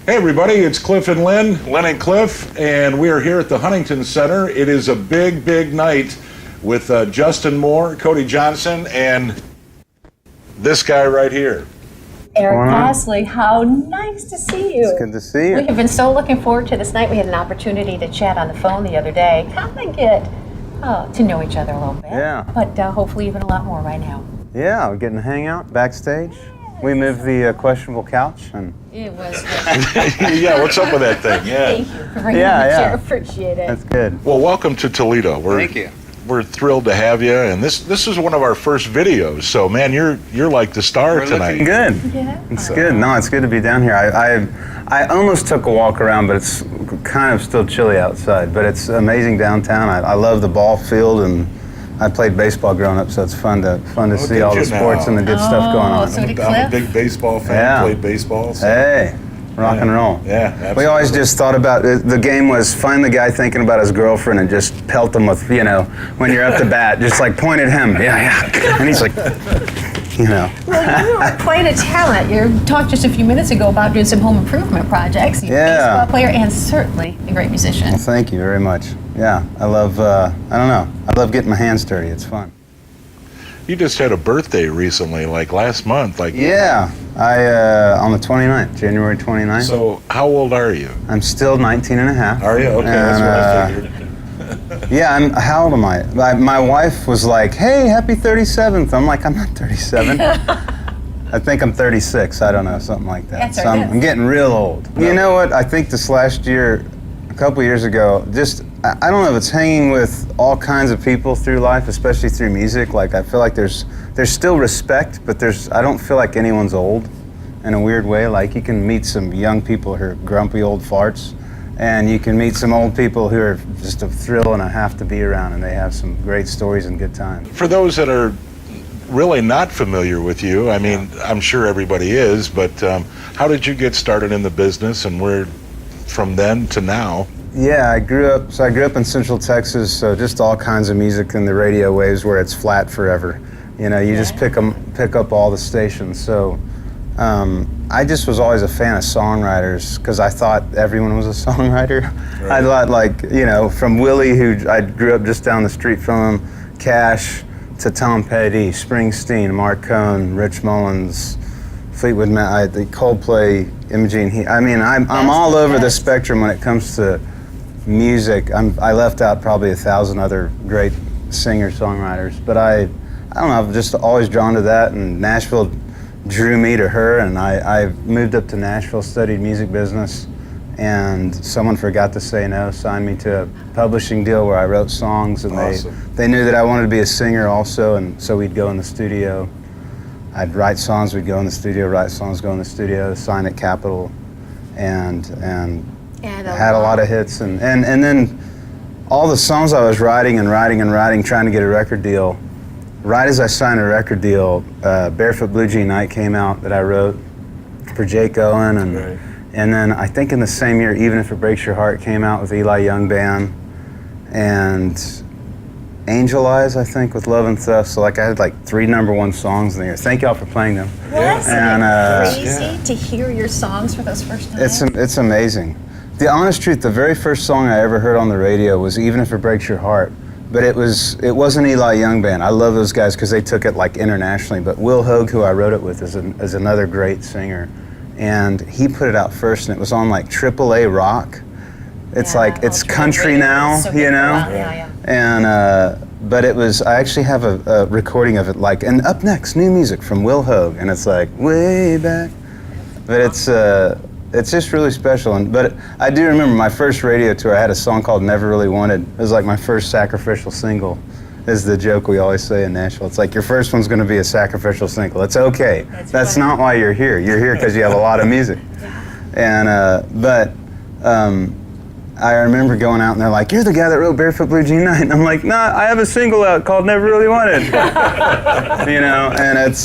Hey everybody, it's Cliff and Lynn and Cliff, and we are here at the Huntington Center. It is a big, big night with Justin Moore, Cody Johnson, and this guy right here. Eric Paslay, how nice to see you. It's good to see you. We have been so looking forward to this night. We had an opportunity to chat on the phone the other day, kind of get to know each other a little bit. Yeah. But hopefully even a lot more right now. Yeah, we're getting to hang out backstage. We moved the questionable couch and... It was Yeah, what's up with that thing? Yeah. Thank you for bringing the chair. Appreciate it. That's good. Well, welcome to Toledo. Thank you. We're thrilled to have you, and this is one of our first videos. So, man, you're like the star tonight. Looking good. Yeah. It's good. No, it's good to be down here. I almost took a walk around, but it's kind of still chilly outside. But it's amazing downtown. I love the ball field, and I played baseball growing up, so it's fun to see all the sports and the good stuff going on. So did I'm Cliff. a big baseball fan. Played baseball. So. Hey. Rock and roll. Yeah, absolutely. We always just thought about the game was find the guy thinking about his girlfriend and just pelt him with, when you're up to bat, just like point at him. Yeah. And he's like, Well, you are quite a talent. You talked just a few minutes ago about doing some home improvement projects. You're a baseball player and certainly a great musician. Well, thank you very much. Yeah, I love, I love getting my hands dirty. It's fun. You just had a birthday recently, like last month. Yeah, on the 29th, January 29th. So how old are you? I'm still 19 and a half. Are you? Okay, that's what I figured. Yeah, how old am I? My wife was like, hey, happy 37th. I'm like, I'm not 37. I think I'm 36. I don't know, something like that. That's so I'm getting real old. You know what? I think this last year, a couple years ago, I don't know if it's hanging with all kinds of people through life, especially through music. Like, I feel like there's still respect, but I don't feel like anyone's old in a weird way. Like, you can meet some young people who are grumpy old farts, and you can meet some old people who are just a thrill and a half to be around, and they have some great stories and good times. For those that are really not familiar with you, I mean, I'm sure everybody is, but how did you get started in the business, and where from then to now? Yeah, I grew up in Central Texas, so just all kinds of music in the radio waves where it's flat forever. You just pick up all the stations. So I just was always a fan of songwriters because I thought everyone was a songwriter. Right. I thought from Willie, who I grew up just down the street from him, Cash, to Tom Petty, Springsteen, Mark Cohn, Rich Mullins, Fleetwood Mac, the Coldplay, Imogene. I'm all over the spectrum when it comes to music. I left out probably 1,000 other great singer-songwriters, but I don't know, I've just always drawn to that, and Nashville drew me to her, and I moved up to Nashville, studied music business, and someone forgot to say no, signed me to a publishing deal where I wrote songs, and they knew that I wanted to be a singer also, and so we'd go in the studio. I'd write songs, we'd go in the studio, write songs, go in the studio, sign at Capitol, and had a lot of hits, and then all the songs I was writing, trying to get a record deal. Right as I signed a record deal, Barefoot Blue Jean Night came out that I wrote for Jake Owen, and then I think in the same year, Even If It Breaks Your Heart came out with Eli Young Band, and Angel Eyes, I think, with Love and Theft. So I had 3 #1 songs in the year. Thank y'all for playing them. Wasn't it crazy to hear your songs for those first times? It's amazing. The honest truth, the very first song I ever heard on the radio was Even If It Breaks Your Heart, but it wasn't Eli Young Band. I love those guys because they took it internationally, but Will Hogue, who I wrote it with, is another great singer, and he put it out first, and it was on AAA rock. It's it's country now, and but I actually have a recording of it, and up next, new music from Will Hogue, and it's way back, but it's just really special. But I do remember my first radio tour. I had a song called Never Really Wanted. It was my first sacrificial single, is the joke we always say in Nashville. It's your first one's going to be a sacrificial single. It's okay. That's not why you're here. You're here because you have a lot of music. And I remember going out and they're like, you're the guy that wrote Barefoot Blue Jean Night. And I'm like, nah, I have a single out called Never Really Wanted. And it's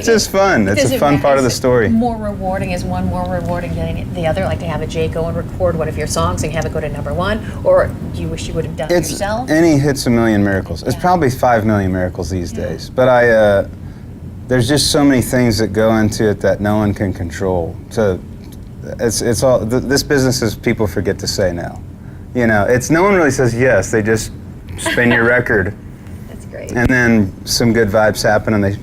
just fun. It's a fun part of the story. More rewarding, is one more rewarding than the other? Like to have a Jay go and record one of your songs and have it go to #1? Or do you wish you would have done it yourself? Any hits a million miracles. It's probably 5 million miracles these days. But there's just so many things that go into it that no one can control. it's all this business is people forget to say no. You know, it's no one really says yes. They just spin your record. That's great. And then some good vibes happen, and they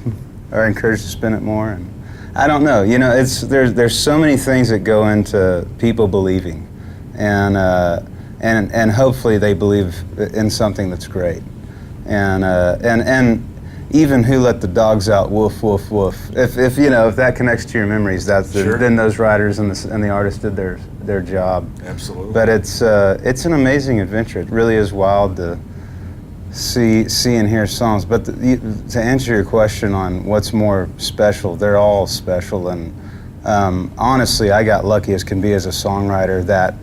are encouraged to spin it more. And I don't know. You know, there's so many things that go into people believing, and hopefully they believe in something that's great. And even Who Let the Dogs Out, woof, woof, woof. If you know, if that connects to your memories, then those writers and the artists did their job. Absolutely. But it's an amazing adventure. It really is wild to see and hear songs. But to answer your question on what's more special, they're all special. And honestly, I got lucky as can be as a songwriter that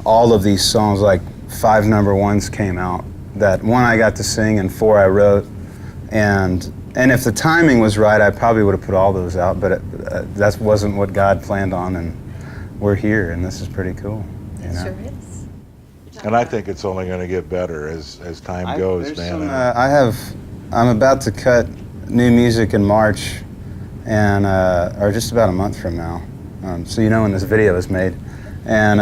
all of these songs, like 5 number ones came out. That 1 I got to sing and 4 I wrote. And if the timing was right, I probably would have put all those out, but that wasn't what God planned on, and we're here, and this is pretty cool. You know? Sure is. And I think it's only going to get better as time goes, man. I'm about to cut new music in March, and or just about a month from now. So you know when this video is made, and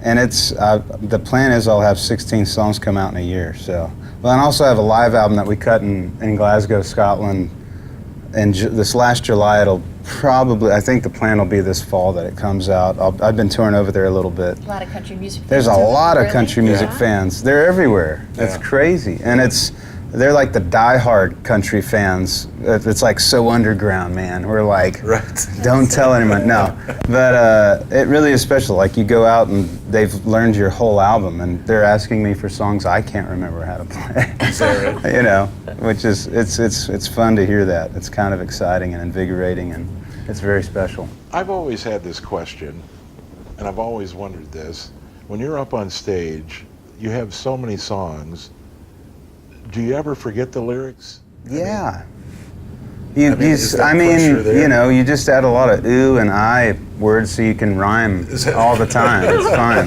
it's the plan is I'll have 16 songs come out in a year. So. Well, and I also have a live album that we cut in Glasgow, Scotland, and this last July. It'll probably, I think the plan will be this fall that it comes out. I've been touring over there a little bit. A lot of country music fans. There's a lot of Really? country music fans. They're everywhere. It's crazy, and they're like the diehard country fans. It's like so underground, man. We're like, don't tell anyone. No, but it really is special. Like you go out and they've learned your whole album, and they're asking me for songs I can't remember how to play. You know, which is it's fun to hear that. It's kind of exciting and invigorating, and it's very special. I've always had this question, and I've always wondered this. When you're up on stage, you have so many songs. Do you ever forget the lyrics? Yeah. Is that pressure there? You know, you just add a lot of ooh and I words so you can rhyme all the time. It's fun.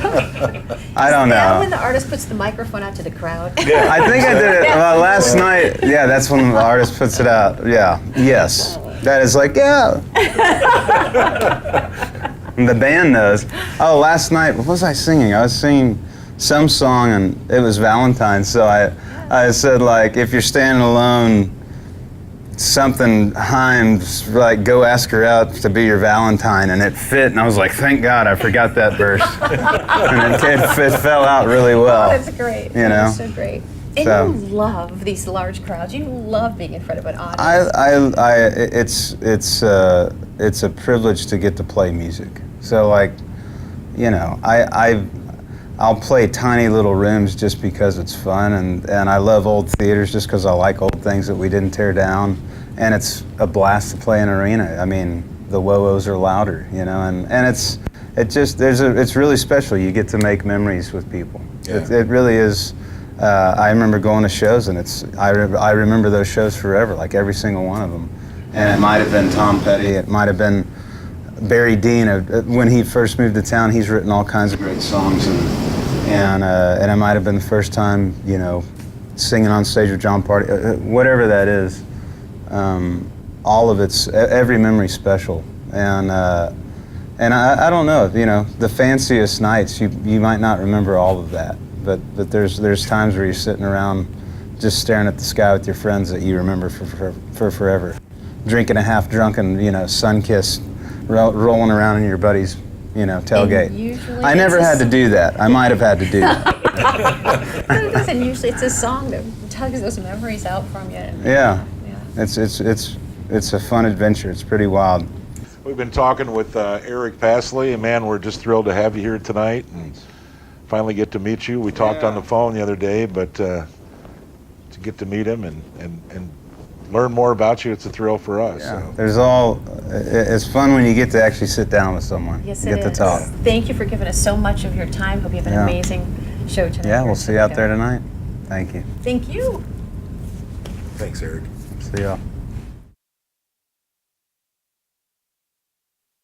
I don't know. Is that when the artist puts the microphone out to the crowd? Yeah. I think I did it last night. Yeah, that's when the artist puts it out. Yeah. Yes. That is like, yeah. And the band knows. Oh, last night, what was I singing? I was singing some song, and it was Valentine's, so I said, like, if you're standing alone, something Himes, like, go ask her out to be your Valentine, and it fit, and I was like, thank God I forgot that verse. And it fell out really well. Oh, that's great. You know? That's so great. And So, you love these large crowds. You love being in front of an audience. It's a privilege to get to play music. So, like, you know, I'll play tiny little rooms just because it's fun, and I love old theaters just because I like old things that we didn't tear down, and it's a blast to play an arena. I mean, the whoa-whos are louder, you know, and it's really special. You get to make memories with people. Yeah. It really is. I remember going to shows, and I remember those shows forever, like every single one of them. And it might have been Tom Petty, it might have been Barry Dean. When he first moved to town, he's written all kinds of great songs, and it might have been the first time, you know, singing on stage with John Party, whatever that is. All of every memory's special, and I don't know, you know, the fanciest nights you might not remember all of that, but there's times where you're sitting around just staring at the sky with your friends that you remember for forever, drinking a half-drunken, you know, sun-kissed, rolling around in your buddy's, you know, tailgate. I never had to do that. I might have had to do that. But it doesn't usually. It's a song that tugs those memories out from you. Yeah. It's a fun adventure. It's pretty wild. We've been talking with Eric Paslay, and man, we're just thrilled to have you here tonight and finally get to meet you. We talked on the phone the other day, but to get to meet him and learn more about you, it's a thrill for us. Yeah. So. It's fun when you get to actually sit down with someone. Yes, you it get is. to talk. Thank you for giving us so much of your time. Hope you have an amazing show tonight. Yeah, we'll see you out there tonight. Thank you. Thank you. Thanks, Eric. See y'all.